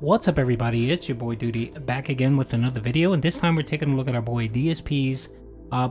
What's up everybody, it's your boy Duty back again with another video, and this time we're taking a look at our boy DSP's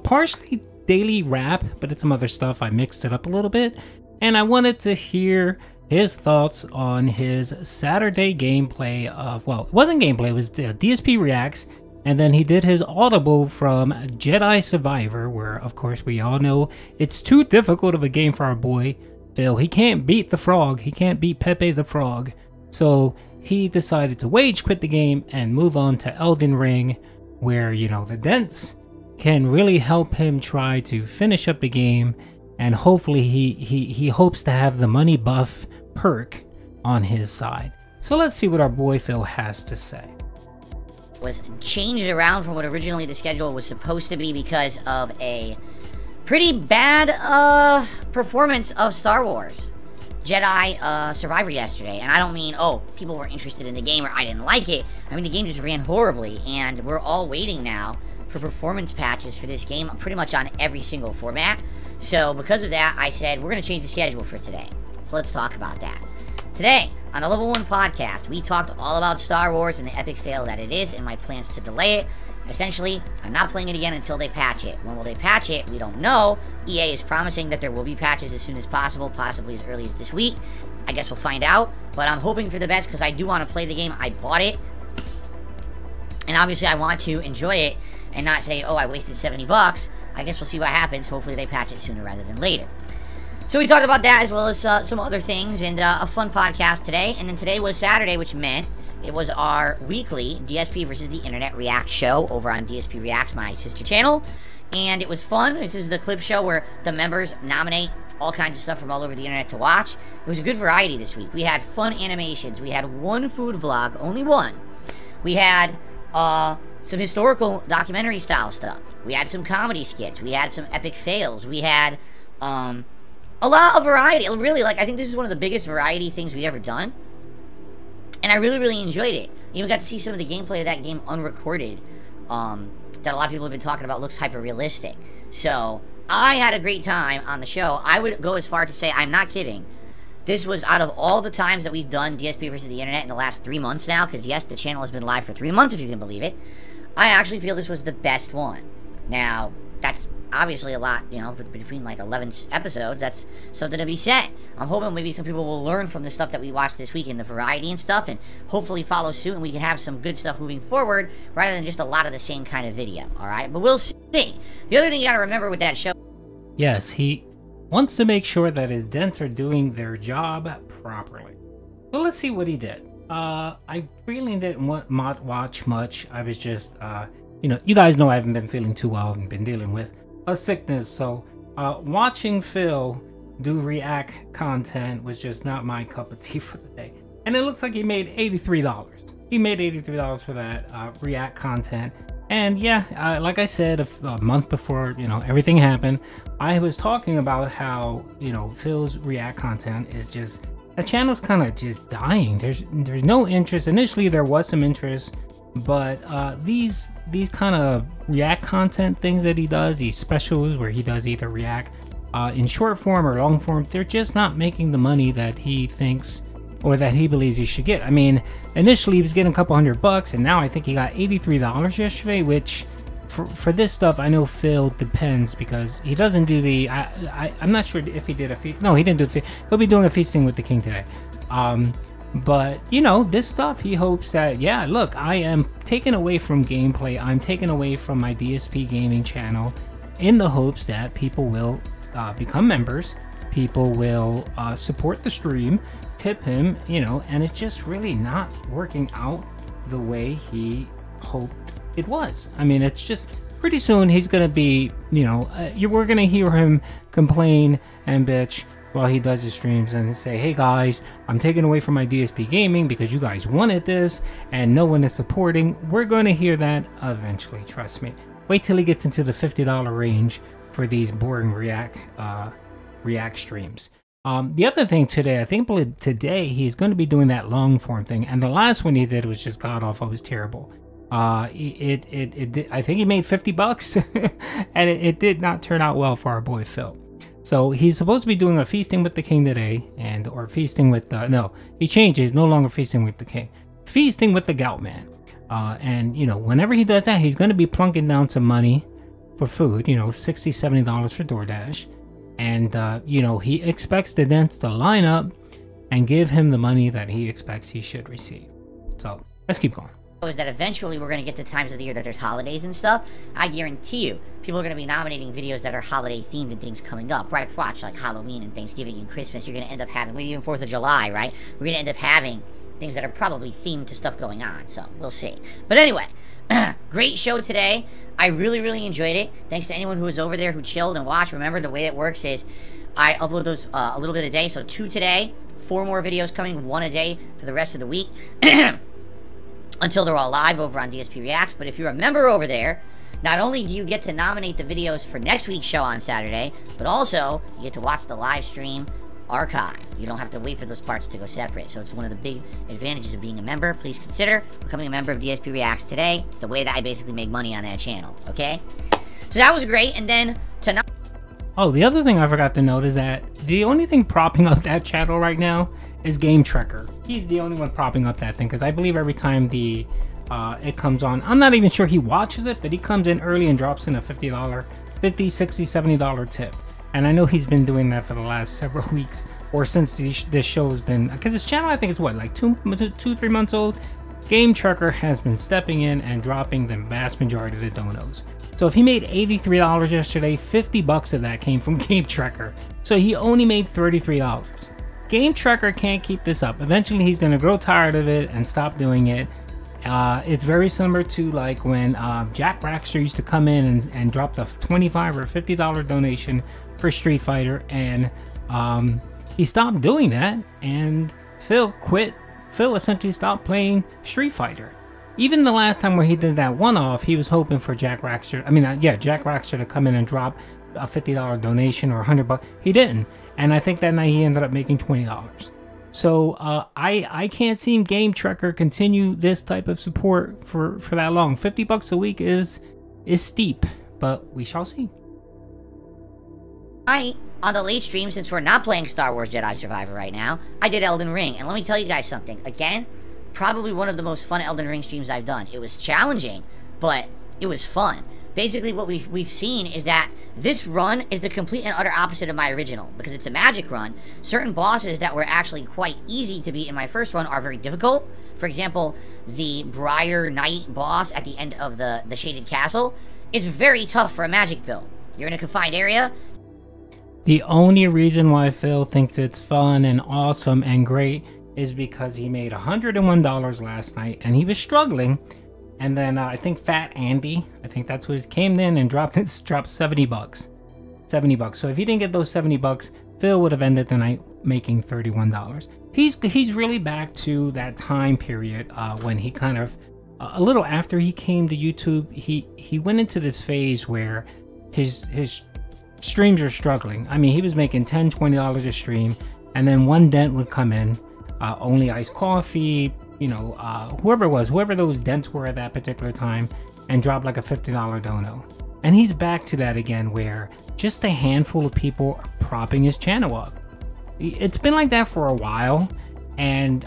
partially daily wrap, but it's some other stuff. I mixed it up a little bit, and I wanted to hear his thoughts on his Saturday gameplay of, well, it wasn't gameplay, it was DSP Reacts, and then he did his audible from Jedi Survivor, where of course we all know it's too difficult of a game for our boy Phil. He can't beat the frog, he can't beat Pepe the Frog, so he decided to rage quit the game and move on to Elden Ring, where, you know, the Dents can really help him try to finish up the game, and hopefully he hopes to have the money buff perk on his side. So let's see what our boy Phil has to say. Was changed around from what originally the schedule was supposed to be because of a pretty bad performance of Star Wars Jedi Survivor yesterday. And I don't mean, oh, people were interested in the game or I didn't like it. I mean, the game just ran horribly, and we're all waiting now for performance patches for this game pretty much on every single format. So because of that, I said we're going to change the schedule for today. So let's talk about that. Today, on the Level 1 podcast, we talked all about Star Wars and the epic fail that it is and my plans to delay it. Essentially, I'm not playing it again until they patch it. When will they patch it? We don't know. EA is promising that there will be patches as soon as possible, possibly as early as this week. I guess we'll find out, but I'm hoping for the best because I do want to play the game. I bought it, and obviously I want to enjoy it and not say, oh, I wasted 70 bucks. I guess we'll see what happens. Hopefully they patch it sooner rather than later. So we talked about that as well as some other things, and a fun podcast today. And then today was Saturday, which meant it was our weekly DSP versus the Internet React show over on DSP Reacts, my sister channel. And it was fun. This is the clip show where the members nominate all kinds of stuff from all over the internet to watch. It was a good variety this week. We had fun animations. We had one food vlog, only one. We had some historical documentary style stuff. We had some comedy skits. We had some epic fails. We had a lot of variety. Really, like, I think this is one of the biggest variety things we've ever done. And I really, really enjoyed it. Even got to see some of the gameplay of that game unrecorded. That a lot of people have been talking about looks hyper realistic. So I had a great time on the show. I would go as far to say, I'm not kidding, this was, out of all the times that we've done DSP versus the Internet in the last 3 months now, because yes, the channel has been live for 3 months if you can believe it, I actually feel this was the best one. Now, that's obviously a lot, you know, between like 11 episodes. That's something to be said. I'm hoping maybe some people will learn from the stuff that we watched this week and the variety and stuff, and hopefully follow suit, and we can have some good stuff moving forward rather than just a lot of the same kind of video. Alright, but we'll see. The other thing you gotta remember with that show, Yes, he wants to make sure that his Dents are doing their job properly. So let's see what he did. I really didn't watch much. I was just, you know, you guys know I haven't been feeling too well and been dealing with a sickness, so watching Phil do react content was just not my cup of tea for the day. And it looks like he made $83. He made $83 for that react content. And yeah, like I said a month before, you know, everything happened, I was talking about how, you know, Phil's react content is just, the channel's kind of just dying. There's no interest. Initially there was some interest, but these kind of react content things that he does, these specials where he does either react in short form or long form, they're just not making the money that he thinks or that he believes he should get. I mean, initially he was getting a couple $100, and now I think he got $83 yesterday, which for this stuff, I know Phil depends because he doesn't do the, I'm not sure if he did a feast. No, he didn't do a feast. He'll be doing a feasting with the king today. But, you know, this stuff, he hopes that, yeah, look, I am taken away from gameplay. I'm taken away from my DSP gaming channel in the hopes that people will become members. People will support the stream, tip him, you know, and it's just really not working out the way he hoped it was. I mean, it's just pretty soon he's going to be, you know, we're going to hear him complain and bitch while he does his streams and say, hey guys, I'm taking away from my DSP gaming because you guys wanted this and no one is supporting. We're going to hear that eventually, trust me. Wait till he gets into the $50 range for these boring react streams. The other thing today, I think today he's going to be doing that long form thing, and the last one he did was just god awful. It was terrible. I think he made $50 and it did not turn out well for our boy Phil. So he's supposed to be doing a feasting with the king today, or feasting with no, he changed. He's no longer feasting with the king. feasting with the Gout Man. And, you know, whenever he does that, he's going to be plunking down some money for food, you know, $60, $70 for DoorDash. And, you know, he expects the Dents to line up and give him the money that he expects he should receive. So, let's keep going. Is that eventually we're going to get to times of the year that there's holidays and stuff. I guarantee you, people are going to be nominating videos that are holiday themed and things coming up, right? Watch, like Halloween and Thanksgiving and Christmas, you're going to end up having, maybe even 4th of July, right? We're going to end up having things that are probably themed to stuff going on, so we'll see. But anyway, great show today. I really, really enjoyed it. Thanks to anyone who was over there who chilled and watched. Remember, the way it works is I upload those a little bit a day, so 2 today, 4 more videos coming, 1 a day for the rest of the week. Until they're all live over on DSP Reacts. But if you're a member over there, not only do you get to nominate the videos for next week's show on Saturday, but also you get to watch the live stream archive. You don't have to wait for those parts to go separate. So it's one of the big advantages of being a member. Please consider becoming a member of DSP Reacts today. It's the way that I basically make money on that channel, okay? So that was great. And then tonight... Oh, the other thing I forgot to note is that the only thing propping up that channel right now is Game Trekker. He's the only one propping up that thing, because I believe every time the it comes on, I'm not even sure he watches it, but he comes in early and drops in a $50, $50, $60, $70 tip. And I know he's been doing that for the last several weeks, or since this show has been, because his channel I think is what, like 2-3 months old. Game Trekker has been stepping in and dropping the vast majority of the donos. So if he made $83 yesterday, 50 bucks of that came from Game Trekker. So he only made $33. Game Trekker can't keep this up. Eventually he's going to grow tired of it and stop doing it. It's very similar to like when Jack Raxter used to come in and drop the $25 or $50 donation for Street Fighter, and he stopped doing that, and Phil quit. Phil essentially stopped playing Street Fighter. Even the last time where he did that one-off, he was hoping for Jack Raxter to come in and drop a $50 donation or $100. He didn't. And I think that night he ended up making $20. So I can't see Game Trekker continue this type of support for that long. 50 bucks a week is steep, but we shall see. On the late stream, since we're not playing Star Wars Jedi Survivor right now, I did Elden Ring. And let me tell you guys something. Again, probably one of the most fun Elden Ring streams I've done. It was challenging, but it was fun. Basically, what we've seen is that this run is the complete and utter opposite of my original, because it's a magic run. Certain bosses that were actually quite easy to beat in my first run are very difficult. For example, the Briar Knight boss at the end of the Shaded Castle is very tough for a magic build. You're in a confined area. The only reason why Phil thinks it's fun and awesome and great is because he made $101 last night and he was struggling. And then I think Fat Andy, I think that's what came in and dropped 70 bucks. 70 bucks. So if he didn't get those 70 bucks, Phil would have ended the night making $31. He's really back to that time period when he kind of, a little after he came to YouTube, he went into this phase where his streams are struggling. I mean, he was making $10, $20 a stream, and then one dent would come in, only iced coffee, you know, whoever those dents were at that particular time, and drop like a $50 dono. And he's back to that again, where just a handful of people are propping his channel up. It's been like that for a while, and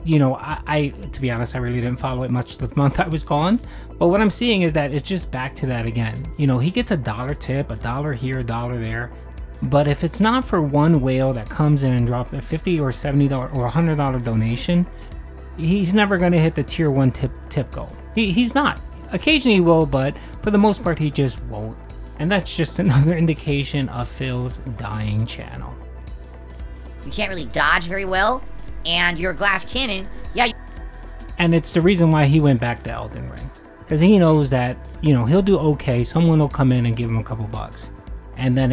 you know, I to be honest, I really didn't follow it much the month I was gone. But what I'm seeing is that it's just back to that again. You know, he gets $1 tip, $1 here, $1 there. But if it's not for one whale that comes in and drops a $50 or $70 or $100 donation, he's never going to hit the tier 1 tip goal. He's not. Occasionally he will, but for the most part he just won't. And that's just another indication of Phil's dying channel. You can't really dodge very well, and your glass cannon, yeah. And it's the reason why he went back to Elden Ring. Because he knows that, you know, he'll do okay. Someone will come in and give him a couple bucks. And then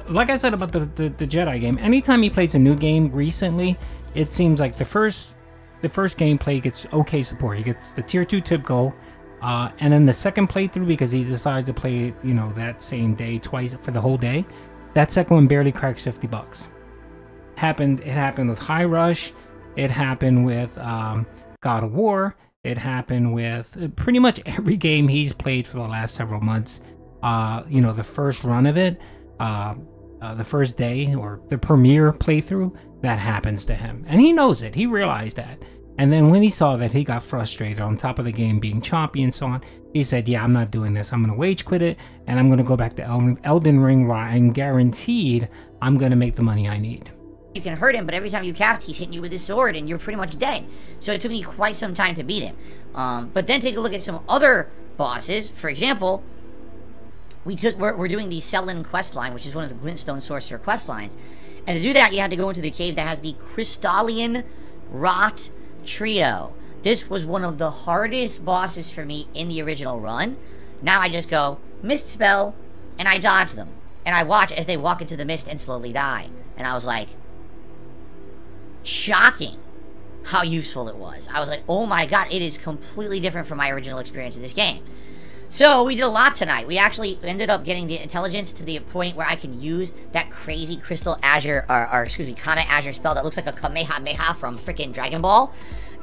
like I said about the Jedi game, anytime he plays a new game recently, it seems like the first gameplay gets okay support. He gets the tier 2 tip goal, and then the second playthrough, because he decides to play it, you know, that same day twice for the whole day, that second one barely cracks 50 bucks. It happened with High Rush. It happened with God of War. It happened with pretty much every game he's played for the last several months. You know, the first run of it, the first day or the premiere playthrough, that happens to him. And he knows it. He realized that. And then when he saw that, he got frustrated on top of the game being choppy and so on. He said, yeah, I'm not doing this. I'm going to wage quit it, and I'm going to go back to Elden Ring, where I'm guaranteed I'm going to make the money I need. You can hurt him, but every time you cast, he's hitting you with his sword, and you're pretty much dead. So it took me quite some time to beat him. But then take a look at some other bosses. For example, we're doing the Selin quest line, which is one of the Glintstone Sorcerer quest lines. And to do that, you had to go into the cave that has the Crystalline Rot Trio. This was one of the hardest bosses for me in the original run. Now I just go, Mist Spell, and I dodge them. And I watch as they walk into the mist and slowly die. And I was like, shocking how useful it was. I was like, oh my god, it is completely different from my original experience in this game. So we did a lot tonight. We actually ended up getting the intelligence to the point where I can use that crazy Crystal Azure, or excuse me, Comet Azure spell that looks like a Kamehameha from freaking Dragon Ball.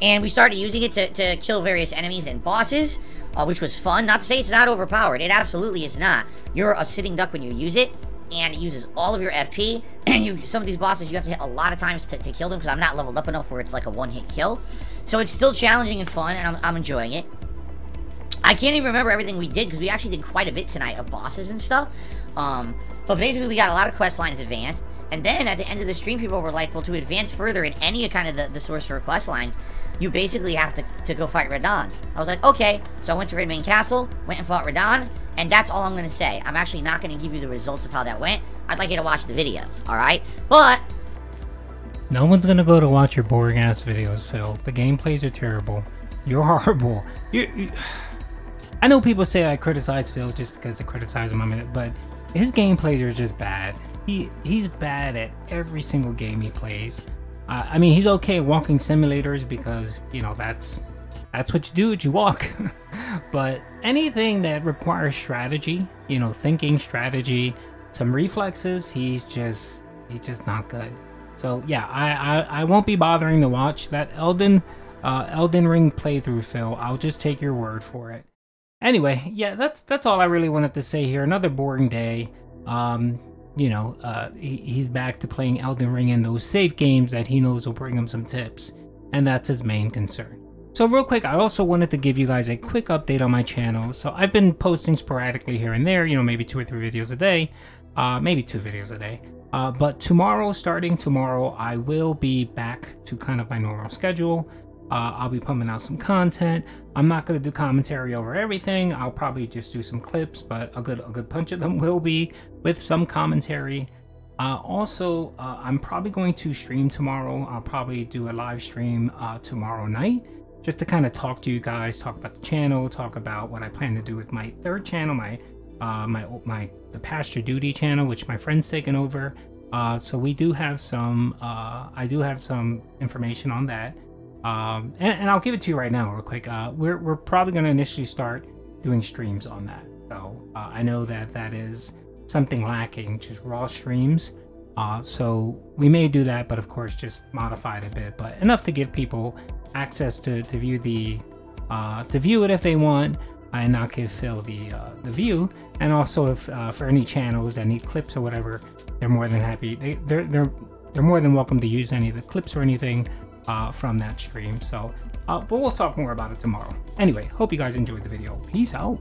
And we started using it to kill various enemies and bosses, which was fun. Not to say it's not overpowered. It absolutely is not. You're a sitting duck when you use it, and it uses all of your FP. And some of these bosses, you have to hit a lot of times to kill them, because I'm not leveled up enough where it's like a one-hit kill. So it's still challenging and fun, and I'm enjoying it. I can't even remember everything we did, because we actually did quite a bit tonight of bosses and stuff. But basically, we got a lot of quest lines advanced. And then at the end of the stream, people were like, well, to advance further in any kind of the Sorcerer quest lines, you basically have to go fight Radahn. I was like, okay. So I went to Redmane Castle, went and fought Radahn, and that's all I'm going to say. I'm actually not going to give you the results of how that went. I'd like you to watch the videos, alright? But no one's going to go to watch your boring-ass videos, Phil. The gameplays are terrible. You're horrible. I know people say I criticize Phil just because to criticize him, but his gameplays are just bad. He's bad at every single game he plays. I mean, he's okay at walking simulators because, you know, that's what you do, you walk. But anything that requires strategy, you know, thinking, strategy, some reflexes, he's just not good. So yeah, I won't be bothering to watch that Elden Ring playthrough, Phil. I'll just take your word for it. Anyway, yeah, that's all I really wanted to say here. Another boring day. You know, he's back to playing Elden Ring and those safe games that he knows will bring him some tips, and that's his main concern. So real quick, I also wanted to give you guys a quick update on my channel. So I've been posting sporadically here and there, you know, maybe 2 or 3 videos a day, maybe 2 videos a day. But starting tomorrow, I will be back to kind of my normal schedule. I'll be pumping out some content. I'm not going to do commentary over everything. I'll probably just do some clips, but a good bunch of them will be with some commentary. Also, I'm probably going to stream tomorrow. I'll probably do a live stream tomorrow night, just to kind of talk to you guys, talk about the channel, talk about what I plan to do with my 3rd channel, the Pasture Duty channel, which my friend's taken over. So we do have some, I do have some information on that. And I'll give it to you right now real quick. We're probably going to initially start doing streams on that. So I know that is something lacking, just raw streams. So we may do that, but of course just modify it a bit, but enough to give people access to view it if they want, and not give Phil the view. And also, if for any channels that need clips or whatever, they're more than happy. They're more than welcome to use any of the clips or anything from that stream. So but we'll talk more about it tomorrow. Anyway, hope you guys enjoyed the video. Peace out.